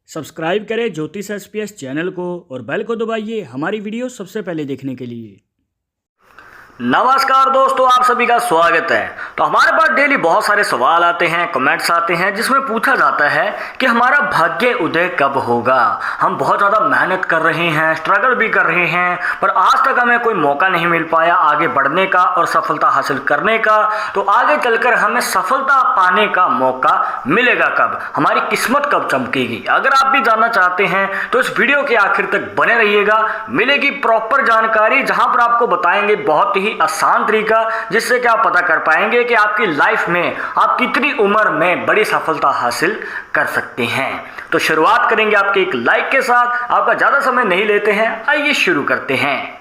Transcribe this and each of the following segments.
Subscribe करें ज्योतिष SPS channel को और बेल को दबाइए हमारी वीडियो सबसे पहले देखने के लिए। नमस्कार दोस्तों, आप सभी का स्वागत है। तो हमारे पास डेली बहुत सारे सवाल आते हैं, कमेंट्स आते हैं जिसमें पूछा जाता है कि हमारा भाग्य उदय कब होगा। हम बहुत ज़्यादा मेहनत कर रहे हैं, स्ट्रगल भी कर रहे हैं, पर आज तक हमें कोई मौका नहीं मिल पाया आगे बढ़ने का और सफलता हासिल करने का। तो आगे चलकर हमें सफलता पाने का मौका मिलेगा कब, हमारी किस्मत कब चमकेगी। अगर आप भी जानना चाहते हैं तो इस वीडियो के आखिर तक बने रहिएगा। मिलेगी प्रॉपर जानकारी जहां पर आपको बताएंगे बहुत ही आसान तरीका, जिससे कि आप पता कर पाएंगे कि आपकी लाइफ में आप कितनी उम्र में बड़ी सफलता हासिल कर सकते हैं। तो शुरुआत करेंगे आपके एक लाइक के साथ। आपका ज्यादा समय नहीं लेते हैं, आइए शुरू करते हैं।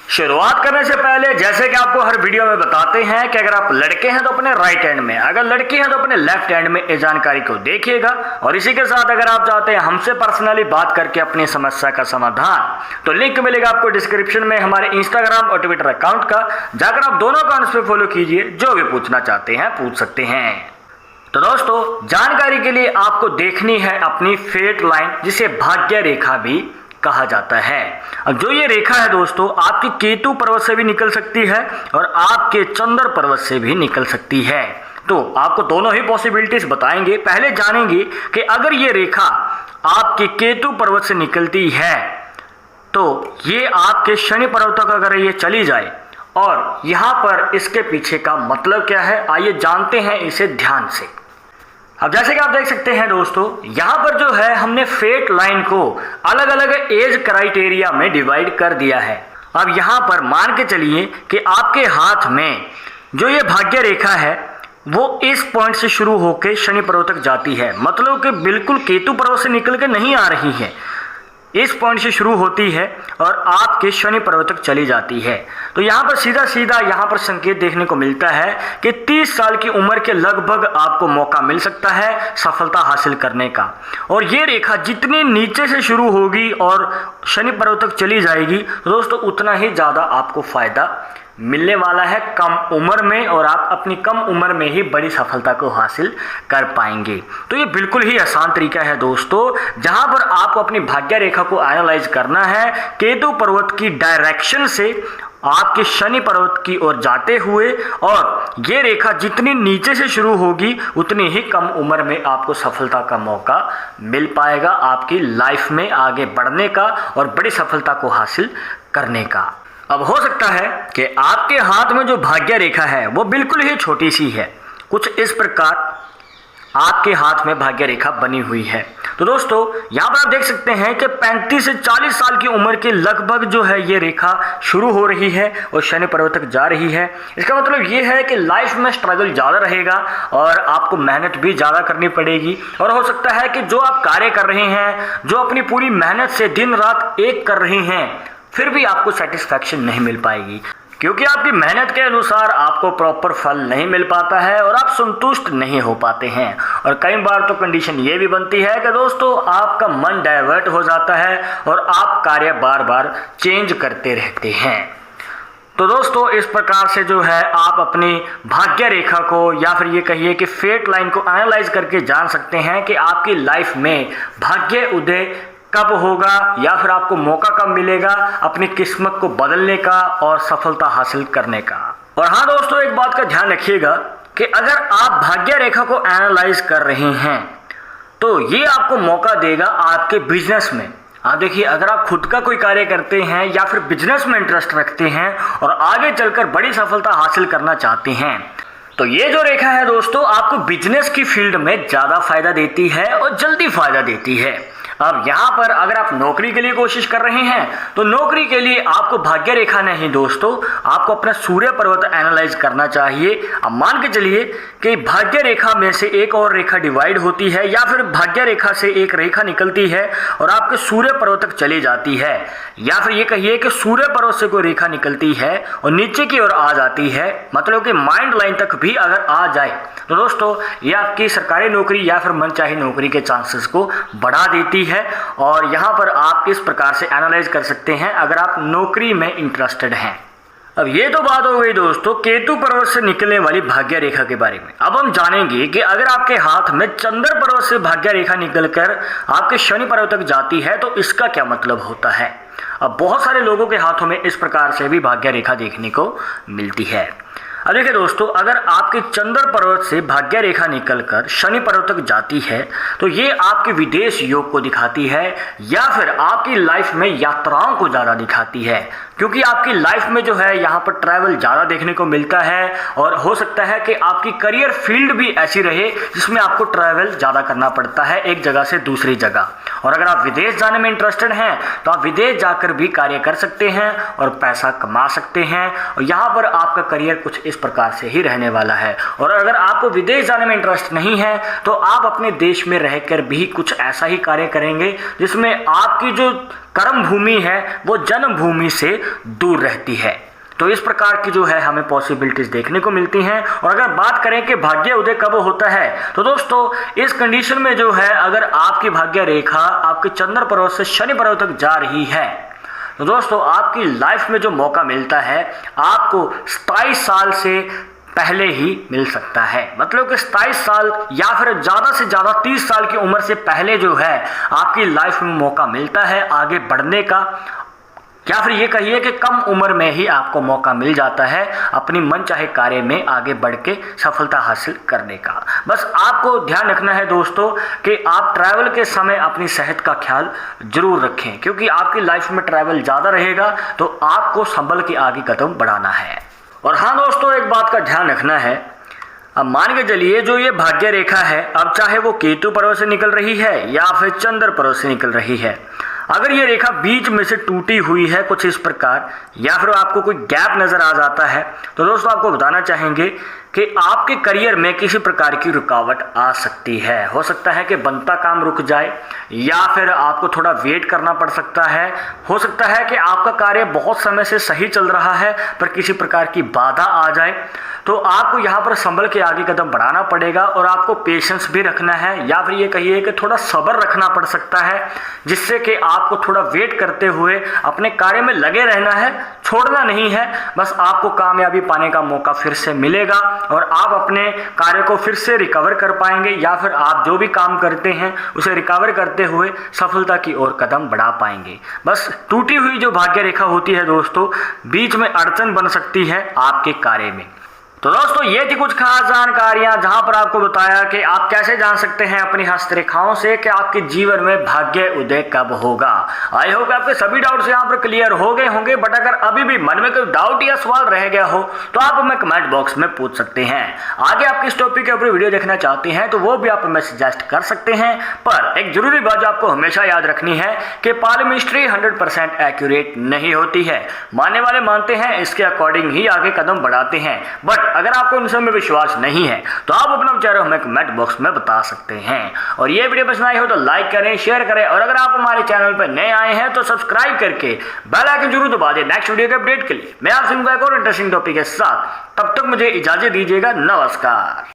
शुरुआत करने से पहले जैसे कि आपको हर वीडियो में बताते हैं कि अगर आप लड़के हैं तो अपने राइट हैंड में, अगर लड़की हैं तो अपने लेफ्ट हैंड में इस जानकारी को देखिएगा। और इसी के साथ अगर आप चाहते हैं हमसे पर्सनली बात करके अपनी समस्या का समाधान, तो लिंक मिलेगा आपको डिस्क्रिप्शन में हमारे इंस्टाग्राम और ट्विटर अकाउंट का। जाकर आप दोनों अकाउंट्स पे फॉलो कीजिए, जो भी पूछना चाहते हैं पूछ सकते हैं। तो दोस्तों, जानकारी के लिए आपको देखनी है अपनी फेट लाइन, जिसे भाग्य रेखा भी कहा जाता है। अब जो ये रेखा है दोस्तों, आपके केतु पर्वत से भी निकल सकती है और आपके चंद्र पर्वत से भी निकल सकती है। तो आपको दोनों ही पॉसिबिलिटीज बताएंगे। पहले जानेंगे कि अगर ये रेखा आपके केतु पर्वत से निकलती है तो ये आपके शनि पर्वत तक अगर ये चली जाए, और यहां पर इसके पीछे का मतलब क्या है, आइए जानते हैं इसे ध्यान से। अब जैसे कि आप देख सकते हैं दोस्तों, यहां पर जो है हमने फेट लाइन को अलग अलग एज क्राइटेरिया में डिवाइड कर दिया है। अब यहां पर मान के चलिए कि आपके हाथ में जो ये भाग्य रेखा है वो इस पॉइंट से शुरू होकर शनि पर्वत तक जाती है। मतलब कि बिल्कुल केतु पर्वत से निकल के नहीं आ रही है, इस पॉइंट से शुरू होती है और आपके शनि पर्वत तक चली जाती है। तो यहाँ पर सीधा सीधा यहाँ पर संकेत देखने को मिलता है कि 30 साल की उम्र के लगभग आपको मौका मिल सकता है सफलता हासिल करने का। और ये रेखा जितनी नीचे से शुरू होगी और शनि पर्वत तक चली जाएगी तो दोस्तों उतना ही ज़्यादा आपको फायदा मिलने वाला है कम उम्र में, और आप अपनी कम उम्र में ही बड़ी सफलता को हासिल कर पाएंगे। तो ये बिल्कुल ही आसान तरीका है दोस्तों, जहां पर आपको अपनी भाग्य रेखा को एनालाइज करना है केतु पर्वत की डायरेक्शन से आपके शनि पर्वत की ओर जाते हुए, और ये रेखा जितनी नीचे से शुरू होगी उतनी ही कम उम्र में आपको सफलता का मौका मिल पाएगा आपकी लाइफ में आगे बढ़ने का और बड़ी सफलता को हासिल करने का। अब हो सकता है कि आपके हाथ में जो भाग्य रेखा है वो बिल्कुल ही छोटी सी है, कुछ इस प्रकार आपके हाथ में भाग्य रेखा बनी हुई है। तो दोस्तों यहाँ पर आप देख सकते हैं कि 35 से 40 साल की उम्र के लगभग जो है ये रेखा शुरू हो रही है और शनि पर्वत तक जा रही है। इसका मतलब ये है कि लाइफ में स्ट्रगल ज़्यादा रहेगा और आपको मेहनत भी ज़्यादा करनी पड़ेगी। और हो सकता है कि जो आप कार्य कर रहे हैं, जो अपनी पूरी मेहनत से दिन रात एक कर रहे हैं, फिर भी आपको सेटिस्फैक्शन नहीं मिल पाएगी, क्योंकि आपकी मेहनत के अनुसार आपको प्रॉपर फल नहीं मिल पाता है और आप संतुष्ट नहीं हो पाते हैं। और कई बार तो कंडीशन ये भी बनती है कि दोस्तों आपका मन डाइवर्ट हो जाता है और आप कार्य बार बार चेंज करते रहते हैं। तो दोस्तों इस प्रकार से जो है आप अपनी भाग्य रेखा को, या फिर ये कहिए कि फेट लाइन को एनालाइज करके जान सकते हैं कि आपकी लाइफ में भाग्य उदय कब होगा, या फिर आपको मौका कब मिलेगा अपनी किस्मत को बदलने का और सफलता हासिल करने का। और हाँ दोस्तों, एक बात का ध्यान रखिएगा कि अगर आप भाग्य रेखा को एनालाइज कर रहे हैं तो ये आपको मौका देगा आपके बिजनेस में। आप देखिए, अगर आप खुद का कोई कार्य करते हैं या फिर बिजनेस में इंटरेस्ट रखते हैं और आगे चलकर बड़ी सफलता हासिल करना चाहते हैं, तो ये जो रेखा है दोस्तों आपको बिजनेस की फील्ड में ज़्यादा फायदा देती है और जल्दी फायदा देती है। अब यहाँ पर अगर आप नौकरी के लिए कोशिश कर रहे हैं तो नौकरी के लिए आपको भाग्य रेखा नहीं दोस्तों, आपको अपना सूर्य पर्वत एनालाइज करना चाहिए। अब मान के चलिए कि भाग्य रेखा में से एक और रेखा डिवाइड होती है, या फिर भाग्य रेखा से एक रेखा निकलती है और आपके सूर्य पर्वत तक चली जाती है, या फिर ये कहिए कि सूर्य पर्वत से कोई रेखा निकलती है और नीचे की ओर आ जाती है, मतलब कि माइंड लाइन तक भी अगर आ जाए तो दोस्तों ये आपकी सरकारी नौकरी या फिर मनचाही नौकरी के चांसेस को बढ़ा देती है। और यहाँ पर आप इस प्रकार से एनालाइज कर सकते हैं अगर आप नौकरी में इंटरेस्टेड हैं। अब ये तो बात हो गई दोस्तों केतु पर्वत से निकलने वाली भाग्य रेखा के बारे में। अब हम जानेंगे कि अगर आपके हाथ में चंद्र पर्वत से भाग्य रेखा निकलकर आपके शनि पर्वत तक जाती है तो इसका क्या मतलब होता है। अब बहुत सारे लोगों के हाथों में इस प्रकार से भी भाग्य रेखा देखने को मिलती है। अब देखिए दोस्तों, अगर आपके चंद्र पर्वत से भाग्य रेखा निकलकर शनि पर्वत तक जाती है तो ये आपके विदेश योग को दिखाती है या फिर आपकी लाइफ में यात्राओं को ज़्यादा दिखाती है, क्योंकि आपकी लाइफ में जो है यहाँ पर ट्रैवल ज़्यादा देखने को मिलता है और हो सकता है कि आपकी करियर फील्ड भी ऐसी रहे जिसमें आपको ट्रैवल ज़्यादा करना पड़ता है एक जगह से दूसरी जगह। और अगर आप विदेश जाने में इंटरेस्टेड हैं तो आप विदेश जाकर भी कार्य कर सकते हैं और पैसा कमा सकते हैं और यहाँ पर आपका करियर कुछ इस प्रकार से ही रहने वाला है। और अगर आपको विदेश जाने में इंटरेस्ट नहीं है तो आप अपने देश में रहकर भी कुछ ऐसा ही कार्य करेंगे जिसमें आपकी जो कर्म भूमि है वो जन्मभूमि से दूर रहती है। तो इस प्रकार की जो है हमें पॉसिबिलिटीज देखने को मिलती हैं। और अगर बात करें कि भाग्य उदय कब होता है तो दोस्तों इस कंडीशन में जो है अगर आपकी भाग्य रेखा आपके चंद्र पर्वत से शनि पर्वत तक जा रही है तो दोस्तों आपकी लाइफ में जो मौका मिलता है आपको 27 साल से पहले ही मिल सकता है। मतलब कि 27 साल या फिर ज़्यादा से ज़्यादा 30 साल की उम्र से पहले जो है आपकी लाइफ में मौका मिलता है आगे बढ़ने का, या फिर ये कहिए कि कम उम्र में ही आपको मौका मिल जाता है अपनी मनचाहे कार्य में आगे बढ़ के सफलता हासिल करने का। बस आपको ध्यान रखना है दोस्तों कि आप ट्रैवल के समय अपनी सेहत का ख्याल जरूर रखें, क्योंकि आपकी लाइफ में ट्रैवल ज़्यादा रहेगा तो आपको संभल के आगे कदम बढ़ाना है। और हाँ दोस्तों, एक बात का ध्यान रखना है, अब मान के चलिए जो ये भाग्य रेखा है अब चाहे वो केतु पर्वत से निकल रही है या फिर चंद्र पर्वत से निकल रही है, अगर ये रेखा बीच में से टूटी हुई है कुछ इस प्रकार या फिर आपको कोई गैप नज़र आ जाता है तो दोस्तों आपको बताना चाहेंगे कि आपके करियर में किसी प्रकार की रुकावट आ सकती है। हो सकता है कि बनता काम रुक जाए या फिर आपको थोड़ा वेट करना पड़ सकता है। हो सकता है कि आपका कार्य बहुत समय से सही चल रहा है पर किसी प्रकार की बाधा आ जाए तो आपको यहाँ पर संभल के आगे कदम बढ़ाना पड़ेगा और आपको पेशेंस भी रखना है या फिर ये कहिए कि थोड़ा सब्र रखना पड़ सकता है, जिससे कि आपको थोड़ा वेट करते हुए अपने कार्य में लगे रहना है, छोड़ना नहीं है। बस आपको कामयाबी पाने का मौका फिर से मिलेगा और आप अपने कार्य को फिर से रिकवर कर पाएंगे या फिर आप जो भी काम करते हैं उसे रिकवर करते हुए सफलता की ओर कदम बढ़ा पाएंगे। बस टूटी हुई जो भाग्य रेखा होती है दोस्तों बीच में अड़चन बन सकती है आपके कार्य में। तो दोस्तों ये थी कुछ खास जानकारियां जहां पर आपको बताया कि आप कैसे जान सकते हैं अपनी हस्तरेखाओं से कि आपके जीवन में भाग्य उदय कब होगा। आई होप आपके सभी डाउट्स यहां पर क्लियर हो गए होंगे, बट अगर अभी भी मन में कोई डाउट या सवाल रह गया हो तो आप हमें कमेंट बॉक्स में पूछ सकते हैं। आगे आप किस टॉपिक के ऊपर वीडियो देखना चाहते हैं तो वो भी आप हमें सजेस्ट कर सकते हैं। पर एक जरूरी बात जो आपको हमेशा याद रखनी है कि पालमिस्ट्री 100% एक्यूरेट नहीं होती है। मानने वाले मानते हैं, इसके अकॉर्डिंग ही आगे कदम बढ़ाते हैं। बट अगर आपको इन सब में विश्वास नहीं है तो आप अपना विचार हमें कमेंट बॉक्स में बता सकते हैं। और ये वीडियो पसंद आई हो तो लाइक करें, शेयर करें और अगर आप हमारे चैनल पर नए आए हैं तो सब्सक्राइब करके बेल आइकन जरूर दबा दें नेक्स्ट वीडियो के अपडेट के लिए। मैं आपसे एक और इंटरेस्टिंग टॉपिक के साथ, तब तक मुझे इजाजत दीजिएगा। नमस्कार।